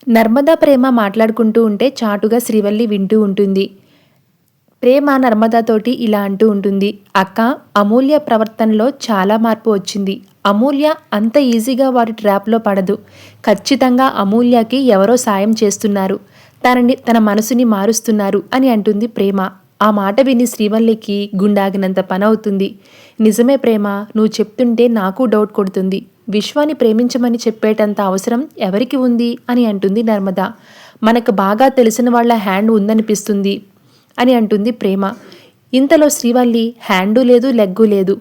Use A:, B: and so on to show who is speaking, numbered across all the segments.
A: నర్మదా, ప్రేమ మాట్లాడుకుంటూ ఉంటే చాటుగా శ్రీవల్లి వింటూ ఉంటుంది. ప్రేమ నర్మదాతోటి ఇలా అంటూ ఉంటుంది. అక్క, అమూల్య ప్రవర్తనలో చాలా మార్పు వచ్చింది. అమూల్య అంత ఈజీగా వారి ట్రాప్లో పడదు. ఖచ్చితంగా అమూల్యకి ఎవరో సాయం చేస్తున్నారు. తన మనసుని మారుస్తున్నారు అని అంటుంది ప్రేమ. ఆ మాట విని శ్రీవల్లికి గుండాగినంత పనవుతుంది. నిజమే ప్రేమ, నువ్వు చెప్తుంటే నాకు డౌట్ కొడుతుంది. విశ్వాన్ని ప్రేమించమని చెప్పేటంత అవసరం ఎవరికి ఉంది అని అంటుంది నర్మద. మనకు బాగా తెలిసిన వాళ్ళ హ్యాండ్ ఉందనిపిస్తుంది అని అంటుంది ప్రేమ. ఇంతలో శ్రీవల్లి హ్యాండు లేదు, లెగ్గు లేదు.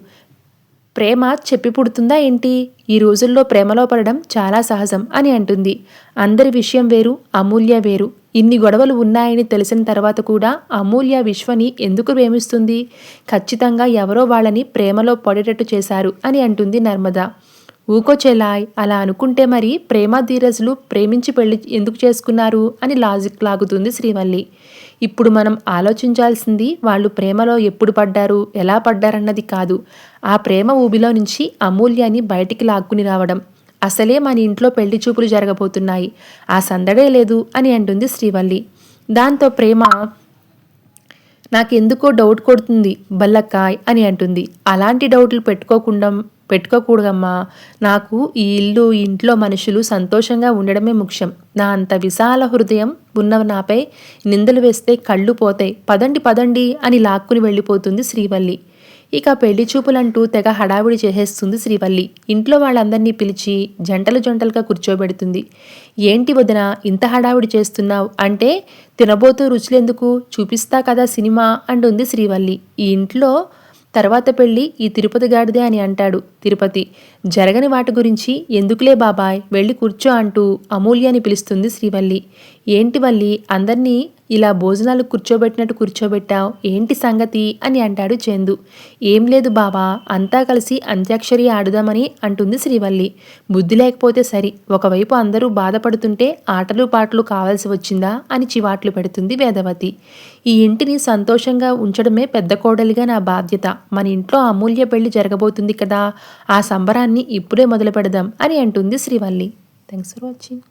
A: ప్రేమ చెప్పి పుడుతుందా ఏంటి? ఈ రోజుల్లో ప్రేమలో పడడం చాలా సహజం అని అంటుంది. అందరి విషయం వేరు, అమూల్య వేరు. ఇన్ని గొడవలు ఉన్నాయని తెలిసిన తర్వాత కూడా అమూల్య విశ్వని ఎందుకు ప్రేమిస్తుంది? ఖచ్చితంగా ఎవరో వాళ్ళని ప్రేమలో పడేటట్టు చేశారు అని అంటుంది నర్మద. ఊకో చెలాయ్, అలా అనుకుంటే మరి ప్రేమ ధీరజులు ప్రేమించి పెళ్లి ఎందుకు చేసుకున్నారు అని లాజిక్ లాగుతుంది శ్రీవల్లి. ఇప్పుడు మనం ఆలోచించాల్సింది వాళ్ళు ప్రేమలో ఎప్పుడు పడ్డారు, ఎలా పడ్డారన్నది కాదు. ఆ ప్రేమ ఊబిలో నుంచి అమూల్యాన్ని బయటికి లాక్కుని రావడం. అసలే మన ఇంట్లో పెళ్లి చూపులు జరగబోతున్నాయి, ఆ సందడే లేదు అని అంటుంది శ్రీవల్లి. దాంతో ప్రేమ నాకెందుకో డౌట్ కొడుతుంది బల్లక్కాయ్ అని అంటుంది. అలాంటి డౌట్లు పెట్టుకోకూడదమ్మా. నాకు ఈ ఇల్లు, ఇంట్లో మనుషులు సంతోషంగా ఉండడమే ముఖ్యం. నా అంత విశాల హృదయం ఉన్న నాపై నిందలు వేస్తే కళ్ళు పోతాయి. పదండి పదండి అని లాక్కుని వెళ్ళిపోతుంది శ్రీవల్లి. ఇక పెళ్లి చూపులంటూ తెగ హడావిడి చేసేస్తుంది శ్రీవల్లి. ఇంట్లో వాళ్ళందరినీ పిలిచి జంటలుగా కూర్చోబెడుతుంది. ఏంటి వదిన ఇంత హడావిడి చేస్తున్నావు అంటే, తినబోతూ రుచులెందుకు, చూపిస్తా కదా సినిమా అంటుంది శ్రీవల్లి. ఈ ఇంట్లో తర్వాత పెళ్ళి ఈ తిరుపతి గాడిదే అని అంటాడు తిరుపతి. జరగని వాటి గురించి ఎందుకులే బాబాయ్, వెళ్ళి కూర్చో అంటూ అమూల్యని పిలుస్తుంది శ్రీవల్లి. ఏంటి వల్లి, అందరినీ ఇలా భోజనాలు కూర్చోబెట్టినట్టు కూర్చోబెట్టావు, ఏంటి సంగతి అని అంటాడు చందు. ఏం లేదు బావా, అంతా కలిసి అంత్యాక్షరి ఆడుదామని అంటుంది శ్రీవల్లి. బుద్ధి లేకపోతే సరి, ఒకవైపు అందరూ బాధపడుతుంటే ఆటలు పాటలు కావాల్సి వచ్చిందా అని చివాట్లు పెడుతుంది వేదవతి. ఈ ఇంటిని సంతోషంగా ఉంచడమే పెద్ద కోడలిగా నా బాధ్యత. మన ఇంట్లో అమూల్య పెళ్లి జరగబోతుంది కదా, ఆ సంబరాన్ని ఇప్పుడే మొదలు పెడదాం అని అంటుంది శ్రీవల్లి. Thanks for watching.